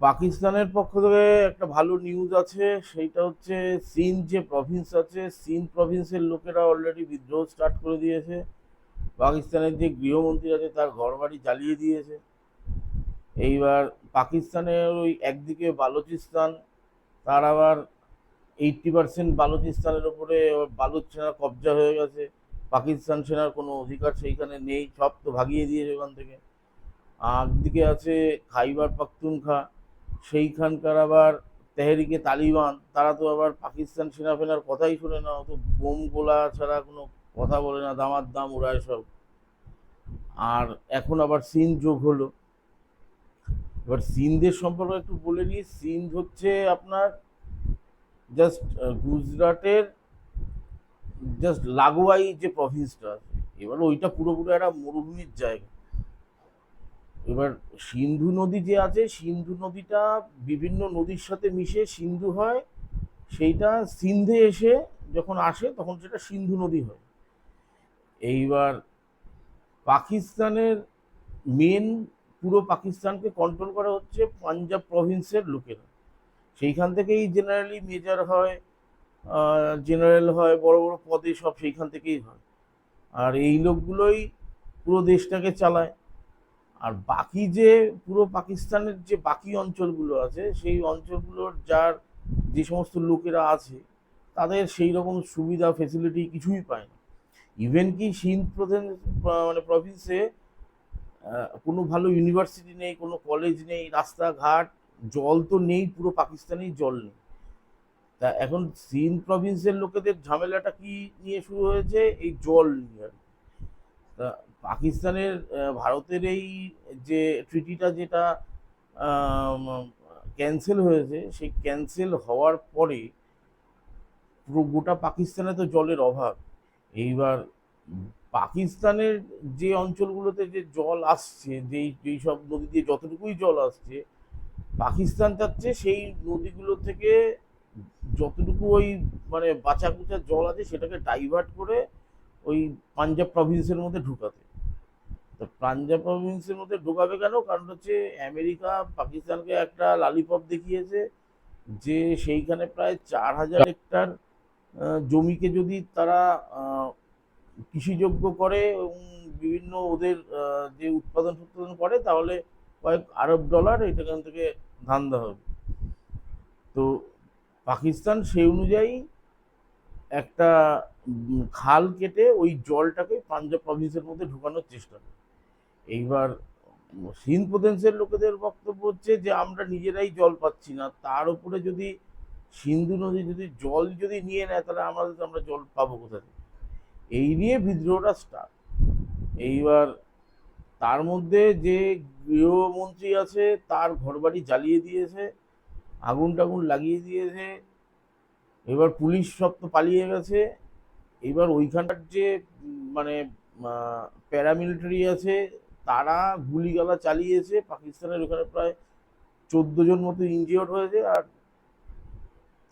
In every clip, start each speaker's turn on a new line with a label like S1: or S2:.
S1: পাকিস্তানের পক্ষ থেকে একটা ভালো নিউজ আছে, সেইটা হচ্ছে সিন্ধ যে প্রভিন্স আছে, সিন্ধ প্রভিন্সের লোকেরা অলরেডি বিদ্রোহ স্টার্ট করে দিয়েছে। পাকিস্তানের যে গৃহমন্ত্রী আছে তার ঘরবাড়ি জ্বালিয়ে দিয়েছে। এইবার পাকিস্তানের ওই একদিকে বালুচিস্তান, তার আবার 80% বালুচিস্তানের ওপরে বালুচ সেনার কবজা হয়ে গেছে। পাকিস্তান সেনার কোনো অধিকার সেইখানে নেই, সব তো ভাগিয়ে দিয়েছে ওখান থেকে। একদিকে আছে খাইবার পাখতুনখা, সেইখানকার আবার তেহরিকে তালিবান, তারা তো আবার পাকিস্তান সেনা ফেনার কথাই শোনে না, অত বোম গোলা ছাড়া কোনো কথা বলে না, দামার দাম উড়ায় সব। আর এখন আবার সিন্ধ যোগ হলো। এবার সিন্ধের সম্পর্কে একটু বলে নিই। সিন্ধ হচ্ছে আপনার জাস্ট গুজরাটের জাস্ট লাগোয়াই যে প্রভিন্সটা আছে, এবার ওইটা পুরোপুরি একটা মরুভূমির জায়গা। এবার সিন্ধু নদী যে আছে, সিন্ধু নদীটা বিভিন্ন নদীর সাথে মিশে সিন্ধু হয়। সেইটা সিন্ধে এসে যখন আসে তখন সেটা সিন্ধু নদী হয়। এইবার পাকিস্তানের মেন, পুরো পাকিস্তানকে কন্ট্রোল করা হচ্ছে পাঞ্জাব প্রভিন্সের লোকেরা। সেইখান থেকেই জেনারেলি মেজর হয়, জেনারেল হয়, বড় বড় পদে সব সেইখান থেকেই হয়। আর এই লোকগুলোই পুরো দেশটাকে চালায়। আর বাকি যে পুরো পাকিস্তানের যে বাকি অঞ্চলগুলো আছে, সেই অঞ্চলগুলোর যার যে সমস্ত লোকেরা আছে, তাদের সেই রকম সুবিধা ফেসিলিটি কিছুই পায় না। ইভেন কি সিন্ধ প্রদেশ মানে প্রভিন্সে কোনো ভালো ইউনিভার্সিটি নেই, কোনো কলেজ নেই, রাস্তাঘাট, জল তো নেই, পুরো পাকিস্তানেই জল নেই। তা এখন সিন্ধ প্রভিন্সের লোকেদের ঝামেলাটা কি নিয়ে শুরু হয়েছে? এই জল নিয়ে আর কি। তা পাকিস্তানের ভারতের এই যে ট্রিটিটা যেটা ক্যান্সেল হয়েছে, সেই ক্যান্সেল হওয়ার পরে পুরো গোটা পাকিস্তানে তো জলের অভাব। এইবার পাকিস্তানের যে অঞ্চলগুলোতে যে জল আসছে, যেই যেই সব নদী দিয়ে যতটুকুই জল আসছে, পাকিস্তান চাচ্ছে সেই নদীগুলো থেকে যতটুকু ওই মানে বাঁচা কুচা জল আছে সেটাকে ডাইভার্ট করে ওই পাঞ্জাব প্রভিন্সের মধ্যে ঢুকাতে। তো পাঞ্জাব প্রভিন্সের মধ্যে ঢোকাবে কেন? কারণ হচ্ছে আমেরিকা পাকিস্তানকে একটা লালিপপ দেখিয়েছে যে সেইখানে প্রায় 4,000 হেক্টর জমিকে যদি তারা কৃষিযোগ্য করে এবং বিভিন্ন ওদের যে উৎপাদন উৎপাদন করে, তাহলে কয়েক আরব ডলার এখান থেকে ধান্দা হবে। তো পাকিস্তান সেই অনুযায়ী একটা খাল কেটে ওই জলটাকে পাঞ্জাব প্রভিন্সের মধ্যে ঢুকানোর চেষ্টা করে। এইবার সিন্ধ প্রদেশের লোকেদের বক্তব্য হচ্ছে যে আমরা নিজেরাই জল পাচ্ছি না, তার উপরে যদি সিন্ধু নদী যদি জল যদি নিয়ে নেয়, তাহলে আমরা জল পাবো কোথা থেকে? এই নিয়ে বিদ্রোহটা স্টার্ট। এইবার তার মধ্যে যে গৃহমন্ত্রী আছে তার ঘরবাড়ি জ্বালিয়ে দিয়েছে, আগুন টাগুন লাগিয়ে দিয়েছে। এবার পুলিশ সব তো পালিয়ে গেছে। এবার ওইখানকার যে মানে প্যারামিলিটারি আছে, তারা গুলিগালা চালিয়েছে। পাকিস্তানের ওখানে প্রায় 14 জন মতো ইনজিওর্ড হয়েছে। আর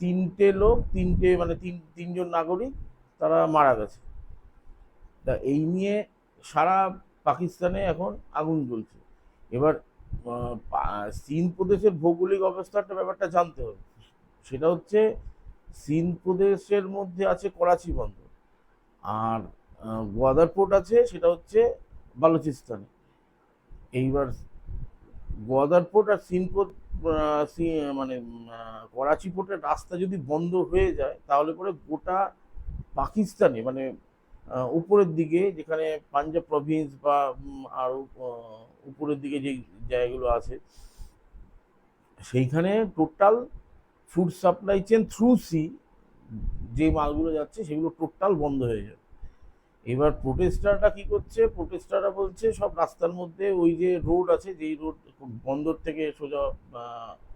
S1: তিনটে লোক, তিনটে মানে তিনজন নাগরিক তারা মারা গেছে। তা এই নিয়ে সারা পাকিস্তানে এখন আগুন জ্বলছে। এবার সিন্ধ প্রদেশের ভৌগোলিক অবস্থাটা ব্যাপারটা জানতে হবে। সেটা হচ্ছে সিন্ধ প্রদেশের মধ্যে আছে করাচি বন্দর, আর গোয়াদার পোর্ট আছে, সেটা হচ্ছে বালুচিস্তানে। এইবার গোয়াদার পোর্ট আর সিন্ধ পোর্ট মানে করাচি পোর্টের রাস্তা যদি বন্ধ হয়ে যায়, তাহলে পরে গোটা পাকিস্তানে মানে উপরের দিকে যেখানে পাঞ্জাব প্রভিন্স বা আরও উপরের দিকে যে জায়গাগুলো আছে, সেইখানে total food supply chain through sea যে মালগুলো যাচ্ছে সেগুলো টোটাল বন্ধ হয়ে যাবে। এবার প্রোটেস্টাররা কি করছে? প্রোটেস্টাররা বলছে সব রাস্তার মধ্যে ওই যে রোড আছে, যেই রোড বন্দর থেকে সোজা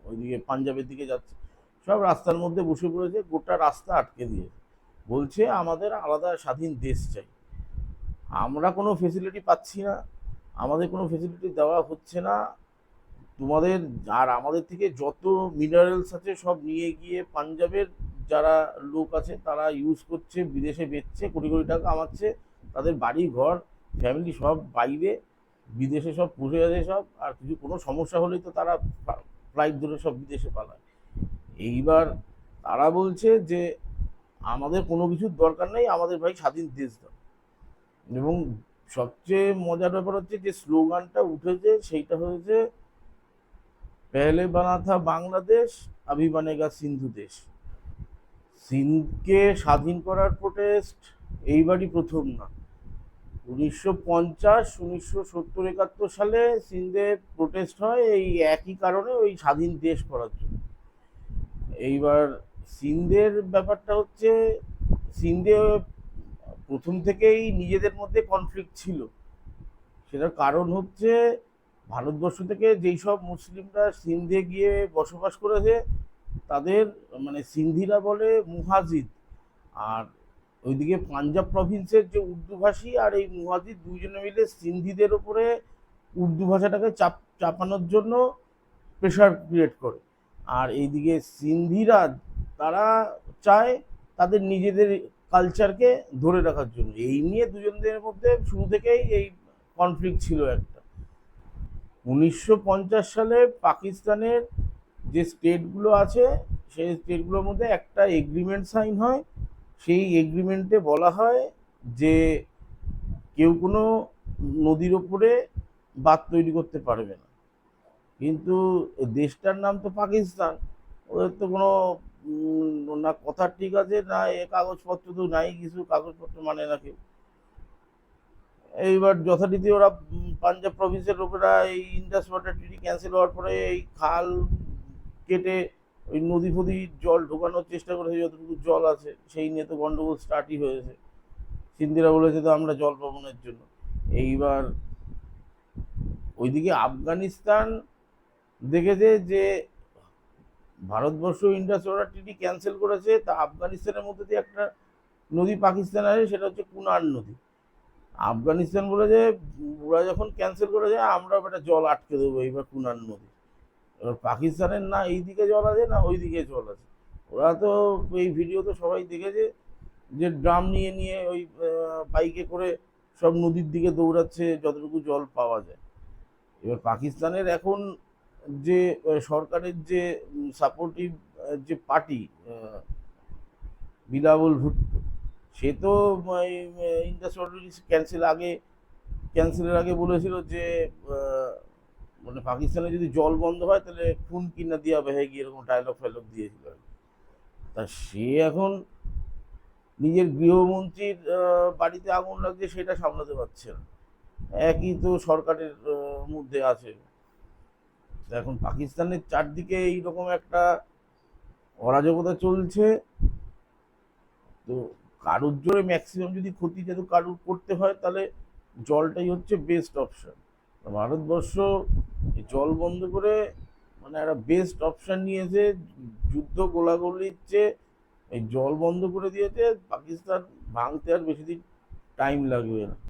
S1: ওইদিকে পাঞ্জাবের দিকে যাচ্ছে, সব রাস্তার মধ্যে বসে পড়েছে, গোটা রাস্তা আটকে দিয়ে বলছে আমাদের আলাদা স্বাধীন দেশ চাই, আমরা কোনো ফেসিলিটি পাচ্ছি না, আমাদের কোনো ফেসিলিটি দেওয়া হচ্ছে না তোমাদের। আর আমাদের থেকে যত মিনারেলস আছে সব নিয়ে গিয়ে পাঞ্জাবের যারা লোক আছে তারা ইউজ করছে, বিদেশে বেচছে, কোটি কোটি টাকা কামাচ্ছে, তাদের বাড়ি ঘর ফ্যামিলি সব বাইরে বিদেশে সব পুষে আছে সব। আর কিছু কোনো সমস্যা হলেই তো তারা ফ্লাইট ধরে সব বিদেশে পালায়। এইবার তারা বলছে যে আমাদের কোনো কিছুর দরকার নেই, আমাদের ভাই স্বাধীন দেশ দাও। এবং সবচেয়ে মজার ব্যাপার হচ্ছে যে স্লোগানটা উঠেছে সেইটা হয়েছে পেহলে বানা থা বাংলাদেশ, আভি বানেগা সিন্ধু দেশ। সিন্ধকে স্বাধীন করার প্রোটেস্ট এইবারই প্রথম না। 1950, 1970, 71 সালে সিন্ধে প্রোটেস্ট হয় এই একই কারণে, ওই স্বাধীন দেশ করার জন্য। এইবার সিন্ধের ব্যাপারটা হচ্ছে, সিন্ধে প্রথম থেকেই নিজেদের মধ্যে কনফ্লিক্ট ছিল। সেটার কারণ হচ্ছে ভারতবর্ষ থেকে যেই সব মুসলিমরা সিন্ধে গিয়ে বসবাস করেছে তাদের, মানে সিন্ধিরা বলে মুহাজিদ, আর ওইদিকে পাঞ্জাব প্রভিন্সের যে উর্দুভাষী আর এই মুহাজিদ দুইজনে মিলে সিন্ধিদের ওপরে উর্দু ভাষাটাকে চাপানোর জন্য প্রেশার ক্রিয়েট করে। আর এইদিকে সিন্ধিরা তারা চায় তাদের নিজেদের কালচারকে ধরে রাখার জন্য। এই নিয়ে দুজনদের মধ্যে শুরু থেকেই এই কনফ্লিক্ট ছিল একটা। 1950 সালে পাকিস্তানের যে স্টেটগুলো আছে সেই স্টেটগুলোর মধ্যে একটা এগ্রিমেন্ট সাইন হয়। সেই এগ্রিমেন্টে বলা হয় যে কেউ কোনো নদীর ওপরে বাঁধ তৈরি করতে পারবে না। কিন্তু দেশটার নাম তো পাকিস্তান, ওদের তো কোনো না কথা ঠিক আছে, না এ কাগজপত্র তো নাই, কিছু কাগজপত্র মানে না কেউ। এইবার যথারীতি ওরা পাঞ্জাব প্রভিন্সের লোকেরা এই ইন্ডাস ওয়াটার ট্রিটি ক্যান্সেল হওয়ার পরে এই খাল কেটে ওই নদী ফদি জল ঢোকানোর চেষ্টা করেছে, যতটুকু জল আছে সেই নিয়ে তো গন্ডগোল স্টার্টই হয়েছে। সিন্ধিরা বলেছে তো আমরা জল পাবনের জন্য। এইবার ওইদিকে আফগানিস্তান দেখেছে যে ভারতবর্ষ ইন্ডাস ওয়াটার ট্রিটি ক্যান্সেল করেছে, তা আফগানিস্তানের মধ্যে দিয়ে একটা নদী পাকিস্তান আছে, সেটা হচ্ছে কুনার নদী। আফগানিস্তান বলে যে ওরা যখন ক্যান্সেল করে যায় আমরা একটা জল আটকে দেবো এইবার কুনার নদী। এবার পাকিস্তানের না এই দিকে জল আছে না ওই দিকে জল আছে। ওরা তো এই ভিডিও তো সবাই দেখেছে যে ড্রাম নিয়ে নিয়ে ওই বাইকে করে সব নদীর দিকে দৌড়াচ্ছে যতটুকু জল পাওয়া যায়। এবার পাকিস্তানের এখন যে সরকারের যে সাপোর্টিভ যে পার্টি বিলাওয়াল ভুট্টো, সে তো ইন্ডাস ওয়াটার ক্যান্সেলের আগে বলেছিল যে মানে পাকিস্তানে যদি জল বন্ধ হয় তাহলে খুন কিনা দিয়া বেহেগি, এরকম ডায়লগ ফাইলগ দিয়েছিল। তা সে এখন নিজের গৃহমন্ত্রীর বাড়িতে আগুন লাগছে সেটা সামলাতে পারছে না, একই তো সরকারের মধ্যে আছে। এখন পাকিস্তানের চারদিকে এইরকম একটা অরাজকতা চলছে। তো কারোর জোরে ম্যাক্সিমাম যদি ক্ষতি যেহেতু কারোর করতে হয় তাহলে জলটাই হচ্ছে বেস্ট অপশন। ভারতবর্ষ জল বন্ধ করে মানে একটা বেস্ট অপশন নিয়েছে, যুদ্ধ গোলাগুলির চেয়ে এই জল বন্ধ করে দিয়েছে। পাকিস্তান ভাঙতে আর বেশি দিন টাইম লাগবে না।